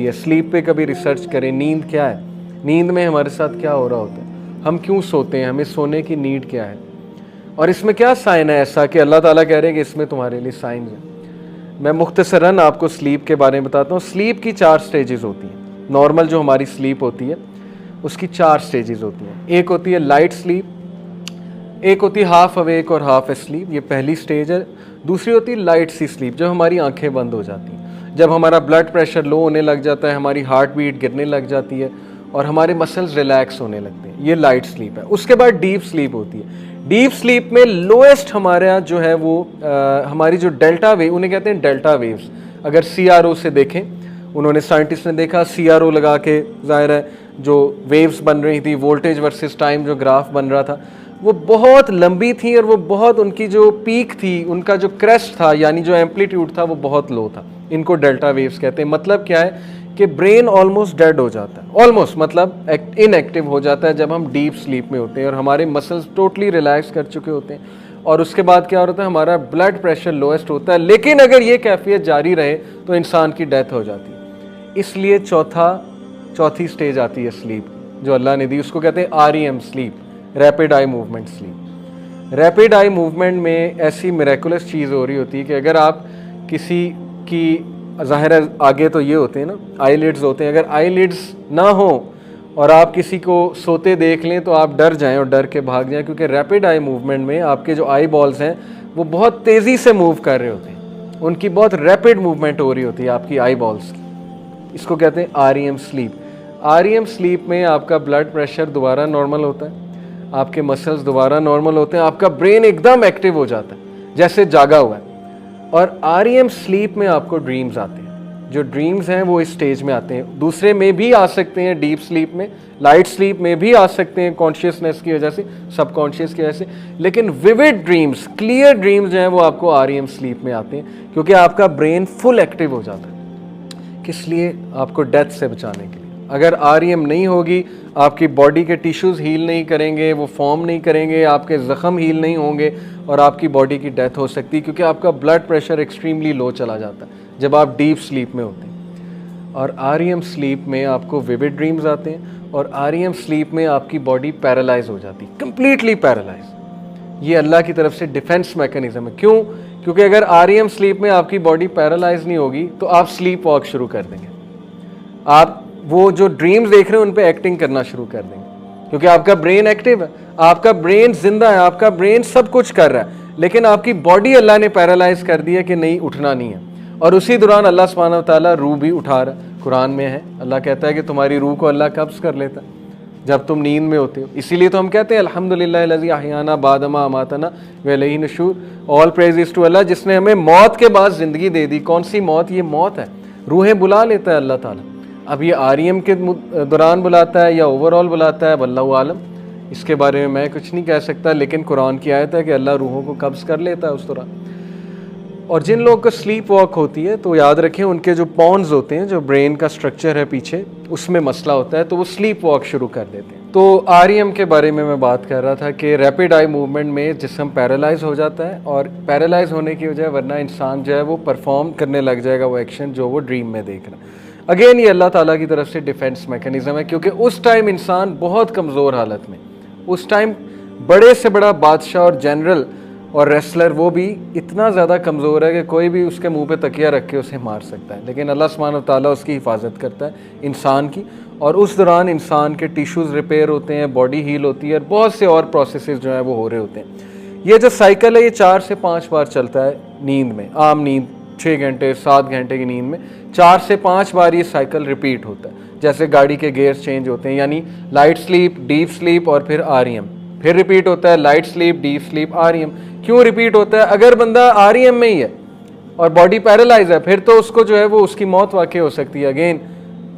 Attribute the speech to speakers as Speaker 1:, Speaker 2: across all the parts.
Speaker 1: ये स्लीप पे कभी रिसर्च करें, नींद क्या है, नींद में हमारे साथ क्या हो रहा होता है, हम क्यों सोते हैं, हमें सोने की नीड क्या है, और इसमें क्या साइन है ऐसा कि अल्लाह ताला कह रहे हैं कि इसमें तुम्हारे लिए साइन है। मैं मुख्तसरन आपको स्लीप के बारे में बताता हूँ। स्लीप की 4 स्टेजेस होती हैं। नॉर्मल जो हमारी स्लीप होती है उसकी 4 स्टेजेस होती हैं। एक होती है लाइट स्लीप, एक होती है हाफ अवेक और हाफ एस्लीप, ये पहली स्टेज है। दूसरी होती है लाइट सी स्लीप, जब हमारी आंखें बंद हो जाती हैं, जब हमारा ब्लड प्रेशर लो होने लग जाता है, हमारी हार्ट बीट गिरने लग जाती है और हमारे मसल्स रिलैक्स होने लगते हैं, ये लाइट स्लीप है। उसके बाद डीप स्लीप होती है। डीप स्लीप में लोएस्ट हमारा जो है वो हमारी जो डेल्टा वेव, उन्हें कहते हैं डेल्टा वेव्स। अगर CRO से देखें, उन्होंने साइंटिस्ट ने देखा CRO लगा के, जाहिर है जो वेव्स बन रही थी, वोल्टेज वर्सेस टाइम जो ग्राफ बन रहा था, वो बहुत लंबी थी और वो बहुत, उनकी जो पीक थी, उनका जो क्रेस्ट था यानी जो एम्पलीट्यूड था वो बहुत लो था। इनको डेल्टा वेव्स कहते हैं। मतलब क्या है कि ब्रेन ऑलमोस्ट डेड हो जाता है, ऑलमोस्ट मतलब इनएक्टिव हो जाता है जब हम डीप स्लीप में होते हैं और हमारे मसल्स टोटली रिलैक्स कर चुके होते हैं। और उसके बाद क्या होता है, हमारा ब्लड प्रेशर लोएस्ट होता है। लेकिन अगर ये कैफियत जारी रहे तो इंसान की डेथ हो जाती है। इसलिए चौथी स्टेज आती है स्लीप जो अल्लाह ने दी, उसको कहते हैं REM sleep, rapid eye movement sleep. Rapid eye movement में ऐसी मिरेकुलस चीज़ हो रही होती है कि अगर आप किसी की, ज़ाहिर है आगे तो ये होते हैं ना, आईलिड्स होते हैं, अगर आईलिड्स ना हो और आप किसी को सोते देख लें तो आप डर जाएं और डर के भाग जाएं, क्योंकि रैपिड आई मूवमेंट में आपके जो आई बॉल्स हैं वो बहुत तेज़ी से मूव कर रहे होते हैं, उनकी बहुत रैपिड मूवमेंट हो रही होती है आपकी आई बॉल्स की। इसको कहते हैं REM स्लीप। REM स्लीप में आपका ब्लड प्रेशर दोबारा नॉर्मल होता है, आपके मसल्स दोबारा नॉर्मल होते हैं, आपका ब्रेन एकदम एक्टिव हो जाता है जैसे जागा हुआ है। और REM स्लीप में आपको ड्रीम्स आते हैं। जो ड्रीम्स हैं वो इस स्टेज में आते हैं। दूसरे में भी आ सकते हैं, डीप स्लीप में, लाइट स्लीप में भी आ सकते हैं, कॉन्शियसनेस की वजह से, सबकॉन्शियस की वजह से। लेकिन विविड ड्रीम्स, क्लियर ड्रीम्स जो हैं वो आपको REM स्लीप में आते हैं, क्योंकि आपका ब्रेन फुल एक्टिव हो जाता है। किस लिए? आपको डेथ से बचाने के लिए। अगर REM नहीं होगी, आपकी बॉडी के टिश्यूज़ हील नहीं करेंगे, वो फॉर्म नहीं करेंगे, आपके ज़ख़म हील नहीं होंगे और आपकी बॉडी की डेथ हो सकती है, क्योंकि आपका ब्लड प्रेशर एक्सट्रीमली लो चला जाता है जब आप डीप स्लीप में होते हैं। और REM स्लीप में आपको विविड ड्रीम्स आते हैं और REM स्लीप में आपकी बॉडी पैरालाइज हो जाती है, कम्प्लीटली पैरालाइज। ये अल्लाह की तरफ से डिफेंस मैकेनिज्म है। क्यों? क्योंकि अगर REM स्लीप में आपकी बॉडी पैरालाइज नहीं होगी तो आप स्लीप वॉक शुरू कर देंगे, आप वो जो ड्रीम्स देख रहे हैं उन पे एक्टिंग करना शुरू कर देंगे, क्योंकि आपका ब्रेन एक्टिव है, आपका ब्रेन जिंदा है, आपका ब्रेन सब कुछ कर रहा है, लेकिन आपकी बॉडी अल्लाह ने पैरालाइज कर दी है कि नहीं, उठना नहीं है। और उसी दौरान अल्लाह सुब्हानहू व तआला रूह भी उठा रहा है। कुरान में है, अल्लाह कहता है कि तुम्हारी रूह को अल्लाह कब्ज कर लेता है जब तुम नींद में होते हो। इसीलिए तो हम कहते हैं अल्हम्दुलिल्लाह लज़ी अहयाना बादमा अमातना व इलैहि नशूर, all praise is to Allah, जिसने हमें मौत के बाद ज़िंदगी दे दी। कौन सी मौत? ये मौत है। रूहें बुला लेता है अल्लाह ताला। अब ये REM के दौरान बुलाता है या ओवरऑल बुलाता है, वल्लाहु आलम, इसके बारे में मैं कुछ नहीं कह सकता। लेकिन कुरान की आयत है कि अल्लाह रूहों को कब्ज़ कर लेता है उस दौरान। और जिन लोगों को स्लीप वॉक होती है तो याद रखें, उनके जो पॉन्स होते हैं, जो ब्रेन का स्ट्रक्चर है पीछे, उसमें मसला होता है, तो वो स्लीप वॉक शुरू कर देते हैं। तो REM के बारे में मैं बात कर रहा था कि रैपिड आई मूवमेंट में जिस्म पैरालाइज हो जाता है, और पैरालाइज होने की वजह वरना इंसान जो है वो परफॉर्म करने लग जाएगा वो एक्शन जो वो ड्रीम में देख रहा है। अगेन ये अल्लाह ताला की तरफ से डिफेंस मैकेनिज्म है, क्योंकि उस टाइम इंसान बहुत कमज़ोर हालत में, उस टाइम बड़े से बड़ा बादशाह और जनरल और रेसलर वो भी इतना ज़्यादा कमज़ोर है कि कोई भी उसके मुंह पे तकिया रख के उसे मार सकता है, लेकिन अल्लाह सुब्हानहू व तआला उसकी हिफाजत करता है इंसान की। और उस दौरान इंसान के टिश्यूज़ रिपेयर होते हैं, बॉडी हील होती है और बहुत से और प्रोसेसेस जो हैं वो हो रहे होते हैं। ये जो साइकिल है ये 4 से 5 बार चलता है नींद में। आम नींद 6 घंटे 7 घंटे की नींद में 4 से 5 बार ये साइकिल रिपीट होता है, जैसे गाड़ी के गेयर्स चेंज होते हैं, यानी लाइट स्लीप, डीप स्लीप और फिर REM, फिर रिपीट होता है light sleep, deep sleep, REM। क्यों रिपीट होता है? अगर बंदा REM में ही है और बॉडी पैरालाइज है, फिर तो उसको जो है वो उसकी मौत वाक़ई हो सकती है। अगेन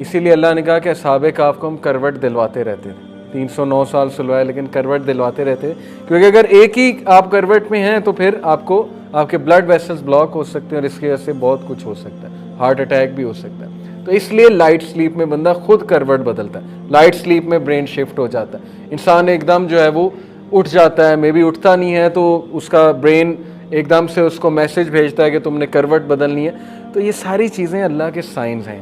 Speaker 1: इसीलिए अल्लाह ने कहा कि असहाबे कहफ को हम करवट दिलवाते रहते थे, 309 साल सुलवाए लेकिन करवट दिलवाते रहते थे, क्योंकि अगर एक ही आप करवट में हैं तो फिर आपको आपके ब्लड वेसल्स ब्लॉक हो सकते हैं और इसकी वजह से बहुत कुछ हो सकता है, हार्ट अटैक भी हो सकता है। तो इसलिए लाइट स्लीप में बंदा खुद करवट बदलता है, लाइट स्लीप में ब्रेन शिफ्ट हो जाता है, इंसान एकदम जो है वो उठ जाता है। मे बी उठता नहीं है तो उसका ब्रेन एकदम से उसको मैसेज भेजता है कि तुमने करवट बदलनी है। तो ये सारी चीज़ें अल्लाह के साइंस हैं।